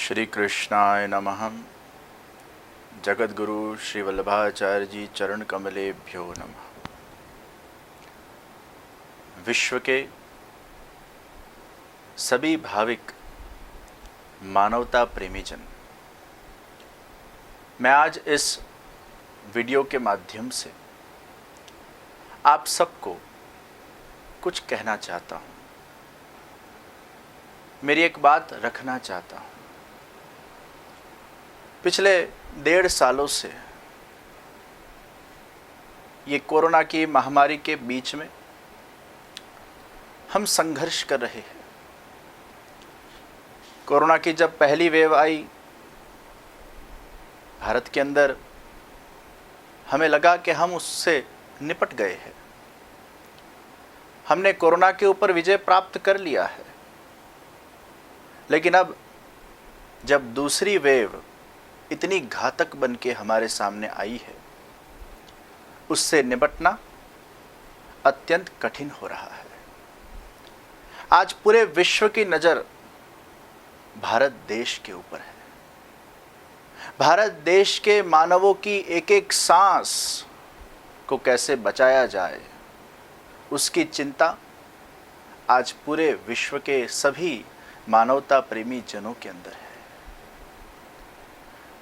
श्री कृष्णाय नमः। जगद्गुरु श्री वल्लभाचार्य जी चरण कमलेभ्यो नमः। विश्व के सभी भाविक मानवता प्रेमी जन, मैं आज इस वीडियो के माध्यम से आप सबको कुछ कहना चाहता हूँ, मेरी एक बात रखना चाहता हूँ। पिछले 1.5 सालों से ये कोरोना की महामारी के बीच में हम संघर्ष कर रहे हैं। कोरोना की जब पहली वेव आई भारत के अंदर, हमें लगा कि हम उससे निपट गए हैं, हमने कोरोना के ऊपर विजय प्राप्त कर लिया है। लेकिन अब जब दूसरी वेव इतनी घातक बन के हमारे सामने आई है, उससे निपटना अत्यंत कठिन हो रहा है। आज पूरे विश्व की नज़र भारत देश के ऊपर है। भारत देश के मानवों की एक एक सांस को कैसे बचाया जाए, उसकी चिंता आज पूरे विश्व के सभी मानवता प्रेमी जनों के अंदर है।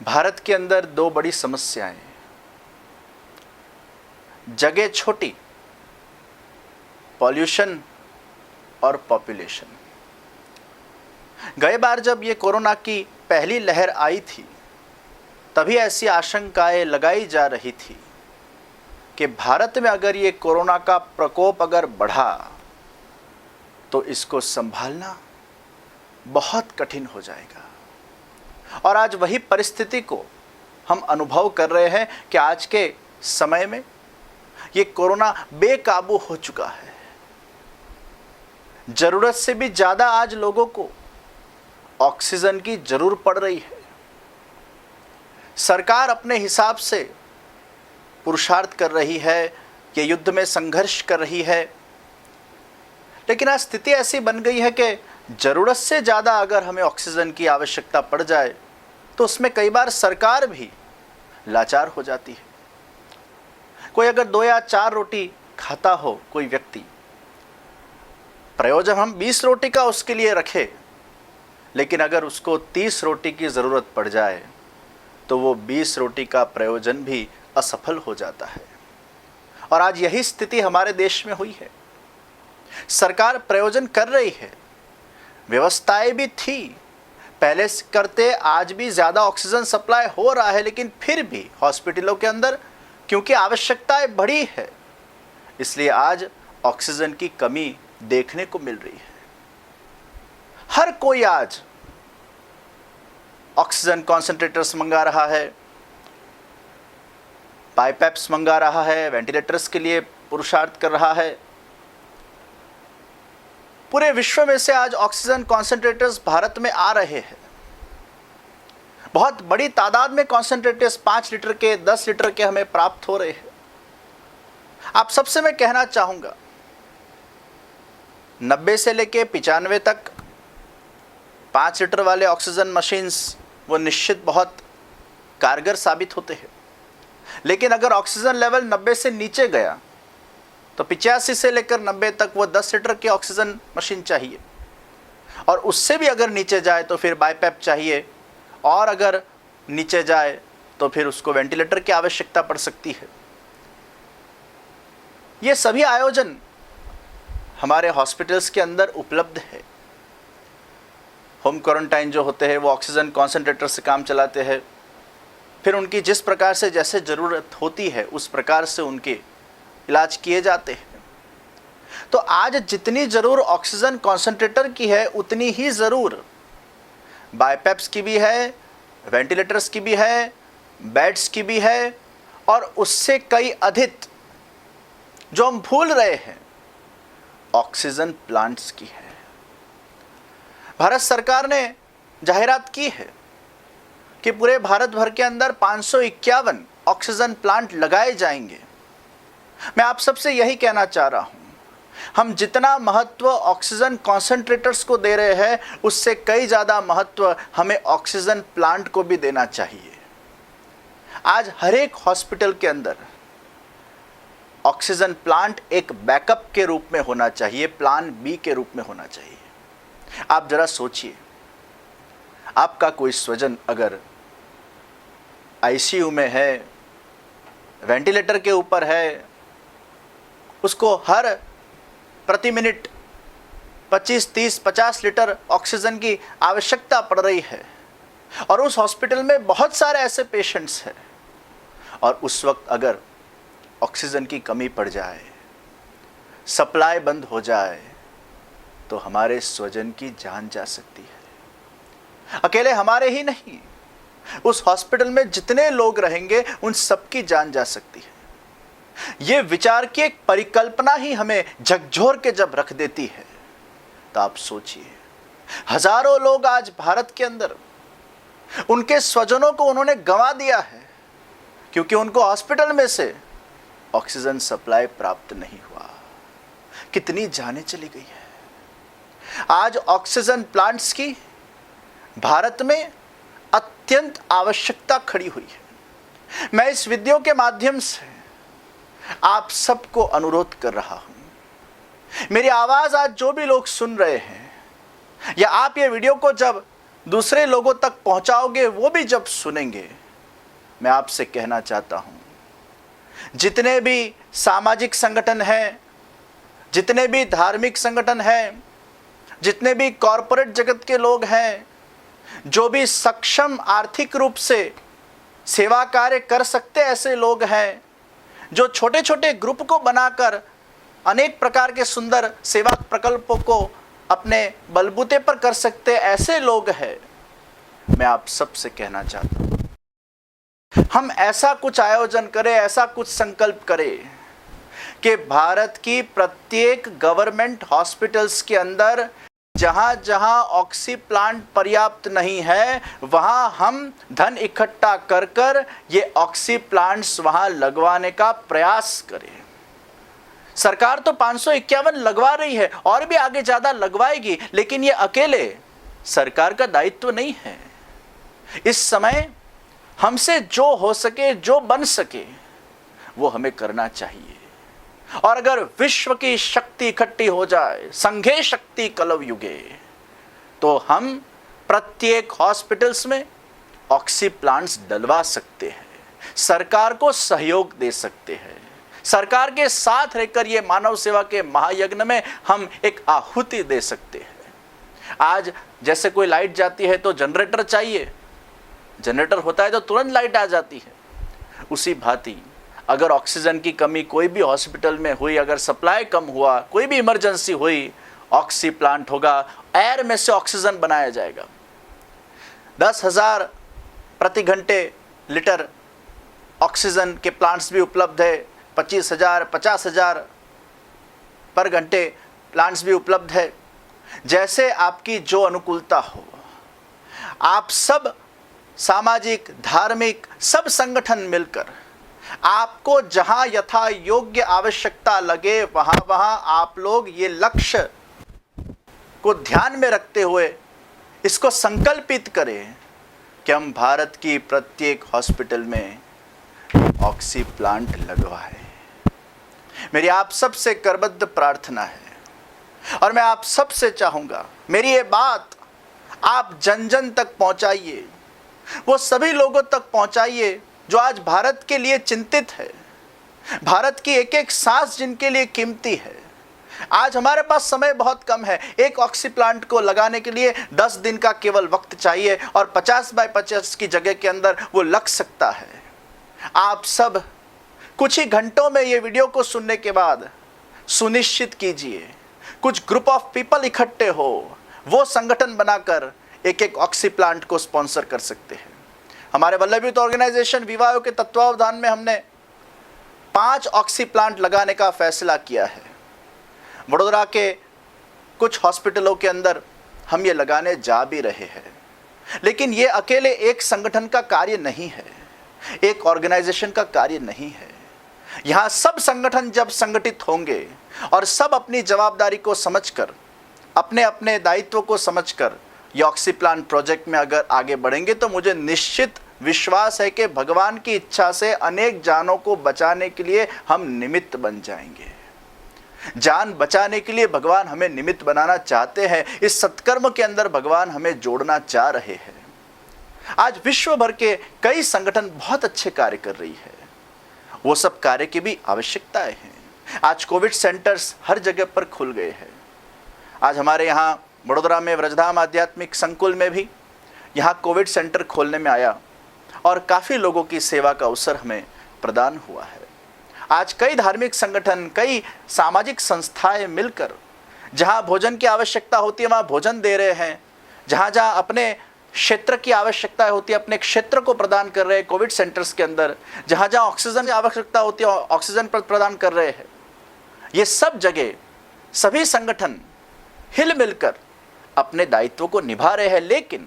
भारत के अंदर 2 बड़ी समस्याएं, जगह छोटी, पॉल्यूशन और पॉपुलेशन। गए बार जब ये कोरोना की पहली लहर आई थी, तभी ऐसी आशंकाएं लगाई जा रही थी कि भारत में अगर ये कोरोना का प्रकोप अगर बढ़ा तो इसको संभालना बहुत कठिन हो जाएगा। और आज वही परिस्थिति को हम अनुभव कर रहे हैं कि आज के समय में ये कोरोना बेकाबू हो चुका है। जरूरत से भी ज़्यादा आज लोगों को ऑक्सीजन की जरूरत पड़ रही है। सरकार अपने हिसाब से पुरुषार्थ कर रही है, ये युद्ध में संघर्ष कर रही है, लेकिन आज स्थिति ऐसी बन गई है कि ज़रूरत से ज़्यादा अगर हमें ऑक्सीजन की आवश्यकता पड़ जाए तो उसमें कई बार सरकार भी लाचार हो जाती है। कोई अगर 2 या 4 रोटी खाता हो कोई व्यक्ति, प्रयोजन हम 20 रोटी का उसके लिए रखें, लेकिन अगर उसको 30 रोटी की ज़रूरत पड़ जाए तो वो 20 रोटी का प्रयोजन भी असफल हो जाता है। और आज यही स्थिति हमारे देश में हुई है। सरकार प्रयोजन कर रही है, व्यवस्थाएं भी थी पहले से करते, आज भी ज़्यादा ऑक्सीजन सप्लाई हो रहा है, लेकिन फिर भी हॉस्पिटलों के अंदर क्योंकि आवश्यकताएं बढ़ी है, इसलिए आज ऑक्सीजन की कमी देखने को मिल रही है। हर कोई आज ऑक्सीजन कॉन्सेंट्रेटर्स मंगा रहा है, पाइपेप्स मंगा रहा है, वेंटिलेटर्स के लिए पुरुषार्थ कर रहा है। पूरे विश्व में से आज ऑक्सीजन कॉन्सेंट्रेटर्स भारत में आ रहे हैं। बहुत बड़ी तादाद में कॉन्सेंट्रेटर्स 5 लीटर के, 10 लीटर के हमें प्राप्त हो रहे हैं। आप सबसे मैं कहना चाहूँगा, 90 से लेके 95 तक 5 लीटर वाले ऑक्सीजन मशीन्स वो निश्चित बहुत कारगर साबित होते हैं। लेकिन अगर ऑक्सीजन लेवल 90 से नीचे गया तो 85 से लेकर 90 तक वो 10 लीटर की ऑक्सीजन मशीन चाहिए, और उससे भी अगर नीचे जाए तो फिर बाईपैप चाहिए, और अगर नीचे जाए तो फिर उसको वेंटिलेटर की आवश्यकता पड़ सकती है। ये सभी आयोजन हमारे हॉस्पिटल्स के अंदर उपलब्ध है। होम क्वारंटाइन जो होते हैं वो ऑक्सीजन कॉन्सेंट्रेटर से काम चलाते हैं, फिर उनकी जिस प्रकार से जैसे ज़रूरत होती है उस प्रकार से उनके इलाज किए जाते हैं। तो आज जितनी ज़रूर ऑक्सीजन कॉन्सेंट्रेटर की है, उतनी ही ज़रूर बाईपैप्स की भी है, वेंटिलेटर्स की भी है, बेड्स की भी है, और उससे कई अधिक जो हम भूल रहे हैं, ऑक्सीजन प्लांट्स की है। भारत सरकार ने जाहिरात की है कि पूरे भारत भर के अंदर 551 ऑक्सीजन प्लांट लगाए जाएंगे। मैं आप सबसे यही कहना चाह रहा हूँ हम जितना महत्व ऑक्सीजन कॉन्सेंट्रेटर्स को दे रहे हैं, उससे कई ज़्यादा महत्व हमें ऑक्सीजन प्लांट को भी देना चाहिए। आज हर एक हॉस्पिटल के अंदर ऑक्सीजन प्लांट एक बैकअप के रूप में होना चाहिए, प्लान बी के रूप में होना चाहिए। आप जरा सोचिए, आपका कोई स्वजन अगर आईसीयू में है, वेंटिलेटर के ऊपर है, उसको हर प्रति मिनट 25, 30, 50 लीटर ऑक्सीजन की आवश्यकता पड़ रही है, और उस हॉस्पिटल में बहुत सारे ऐसे पेशेंट्स हैं, और उस वक्त अगर ऑक्सीजन की कमी पड़ जाए, सप्लाई बंद हो जाए, तो हमारे स्वजन की जान जा सकती है। अकेले हमारे ही नहीं, उस हॉस्पिटल में जितने लोग रहेंगे उन सबकी जान जा सकती है। ये विचार की एक परिकल्पना ही हमें झकझोर के जब रख देती है, तो आप सोचिए, हजारों लोग आज भारत के अंदर उनके स्वजनों को उन्होंने गंवा दिया है, क्योंकि उनको हॉस्पिटल में से ऑक्सीजन सप्लाई प्राप्त नहीं हुआ। कितनी जानें चली गई है। आज ऑक्सीजन प्लांट्स की भारत में अत्यंत आवश्यकता खड़ी हुई है। मैं इस वीडियो के माध्यम से आप सबको अनुरोध कर रहा हूं, मेरी आवाज आज जो भी लोग सुन रहे हैं, या आप ये वीडियो को जब दूसरे लोगों तक पहुंचाओगे, वो भी जब सुनेंगे, मैं आपसे कहना चाहता हूं, जितने भी सामाजिक संगठन हैं, जितने भी धार्मिक संगठन हैं, जितने भी कॉरपोरेट जगत के लोग हैं, जो भी सक्षम आर्थिक रूप से सेवा कार्य कर सकते ऐसे लोग हैं, जो छोटे छोटे ग्रुप को बनाकर अनेक प्रकार के सुंदर सेवा प्रकल्पों को अपने बलबूते पर कर सकते ऐसे लोग हैं, मैं आप सबसे कहना चाहता हूं, हम ऐसा कुछ आयोजन करें, ऐसा कुछ संकल्प करें कि भारत की प्रत्येक गवर्नमेंट हॉस्पिटल्स के अंदर जहां जहां ऑक्सी प्लांट पर्याप्त नहीं है, वहां हम धन इकट्ठा कर कर ये ऑक्सी प्लांट्स वहां लगवाने का प्रयास करें। सरकार तो 551 लगवा रही है, और भी आगे ज्यादा लगवाएगी, लेकिन ये अकेले सरकार का दायित्व नहीं है। इस समय हमसे जो हो सके, जो बन सके, वो हमें करना चाहिए। और अगर विश्व की शक्ति इकट्ठी हो जाए, संघे शक्ति कलव युगे, तो हम प्रत्येक हॉस्पिटल्स में ऑक्सी प्लांट्स डलवा सकते हैं, सरकार को सहयोग दे सकते हैं, सरकार के साथ रहकर ये मानव सेवा के महायज्ञ में हम एक आहुति दे सकते हैं। आज जैसे कोई लाइट जाती है तो जनरेटर चाहिए, जनरेटर होता है तो तुरंत लाइट आ जाती है। उसी भांति अगर ऑक्सीजन की कमी कोई भी हॉस्पिटल में हुई, अगर सप्लाई कम हुआ, कोई भी इमरजेंसी हुई, ऑक्सी प्लांट होगा, एयर में से ऑक्सीजन बनाया जाएगा। 10,000 प्रति घंटे लीटर ऑक्सीजन के प्लांट्स भी उपलब्ध है, 25,000, 50,000 पर घंटे प्लांट्स भी उपलब्ध है। जैसे आपकी जो अनुकूलता हो, आप सब सामाजिक, धार्मिक सब संगठन मिलकर आपको जहां यथा योग्य आवश्यकता लगे, वहां आप लोग ये लक्ष्य को ध्यान में रखते हुए इसको संकल्पित करें कि हम भारत की प्रत्येक हॉस्पिटल में ऑक्सी प्लांट लगवाएं। मेरी आप सबसे करबद्ध प्रार्थना है, और मैं आप सबसे चाहूंगा, मेरी ये बात आप जन जन तक पहुंचाइए, वो सभी लोगों तक पहुंचाइए जो आज भारत के लिए चिंतित है, भारत की एक एक सांस जिनके लिए कीमती है। आज हमारे पास समय बहुत कम है, एक ऑक्सी प्लांट को लगाने के लिए 10 दिन का केवल वक्त चाहिए, और 50 बाय 50 की जगह के अंदर वो लग सकता है। आप सब कुछ ही घंटों में ये वीडियो को सुनने के बाद सुनिश्चित कीजिए, कुछ ग्रुप ऑफ पीपल इकट्ठे हो, वो संगठन बनाकर एक एक ऑक्सी प्लांट को स्पॉन्सर कर सकते हैं। हमारे वल्लभ युथ ऑर्गेनाइजेशन विवाह के तत्वावधान में हमने 5 ऑक्सी प्लांट लगाने का फैसला किया है। वडोदरा के कुछ हॉस्पिटलों के अंदर हम ये लगाने जा भी रहे हैं, लेकिन ये अकेले एक संगठन का कार्य नहीं है, एक ऑर्गेनाइजेशन का कार्य नहीं है। यहाँ सब संगठन जब संगठित होंगे और सब अपनी जवाबदारी को समझकर, अपने अपने दायित्व को समझकर ये ऑक्सीप्लान प्रोजेक्ट में अगर आगे बढ़ेंगे तो मुझे निश्चित विश्वास है कि भगवान की इच्छा से अनेक जानों को बचाने के लिए हम निमित्त बन जाएंगे। जान बचाने के लिए भगवान हमें निमित्त बनाना चाहते हैं। इस सत्कर्म के अंदर भगवान हमें जोड़ना चाह रहे हैं। आज विश्व भर के कई संगठन बहुत अच्छे कार्य कर रही है, वो सब कार्य की भी आवश्यकताएं हैं। आज कोविड सेंटर्स हर जगह पर खुल गए हैं। आज हमारे यहाँ वडोदरा में व्रजधाम आध्यात्मिक संकुल में भी यहाँ कोविड सेंटर खोलने में आया और काफ़ी लोगों की सेवा का अवसर हमें प्रदान हुआ है। आज कई धार्मिक संगठन, कई सामाजिक संस्थाएं मिलकर जहाँ भोजन की आवश्यकता होती है वहाँ भोजन दे रहे हैं, जहाँ जहाँ अपने क्षेत्र की आवश्यकता होती है अपने क्षेत्र को प्रदान कर रहे हैं। कोविड सेंटर्स के अंदर जहाँ जहाँ ऑक्सीजन की आवश्यकता होती है ऑक्सीजन प्रदान कर रहे हैं। ये सब जगह सभी संगठन हिल मिलकर अपने दायित्व को निभा रहे हैं। लेकिन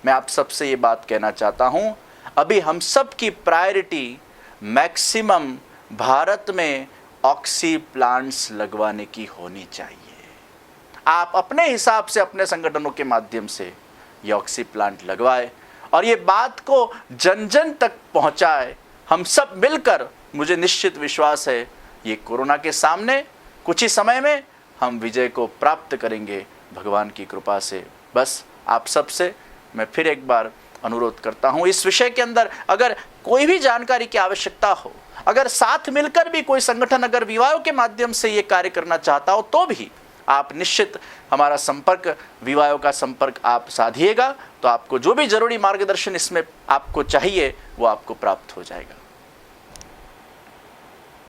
मैं आप सबसे ये बात कहना चाहता हूँ, अभी हम सब की प्रायोरिटी मैक्सिमम भारत में ऑक्सी प्लांट्स लगवाने की होनी चाहिए। आप अपने हिसाब से अपने संगठनों के माध्यम से ये ऑक्सी प्लांट लगवाए और ये बात को जन जन तक पहुंचाए। हम सब मिलकर, मुझे निश्चित विश्वास है ये कोरोना के सामने कुछ ही समय में हम विजय को प्राप्त करेंगे भगवान की कृपा से। बस आप सबसे मैं फिर एक बार अनुरोध करता हूँ, इस विषय के अंदर अगर कोई भी जानकारी की आवश्यकता हो, अगर साथ मिलकर भी कोई संगठन अगर विवाहों के माध्यम से ये कार्य करना चाहता हो तो भी आप निश्चित हमारा संपर्क, विवाहों का संपर्क आप साधिएगा तो आपको जो भी जरूरी मार्गदर्शन इसमें आपको चाहिए वो आपको प्राप्त हो जाएगा।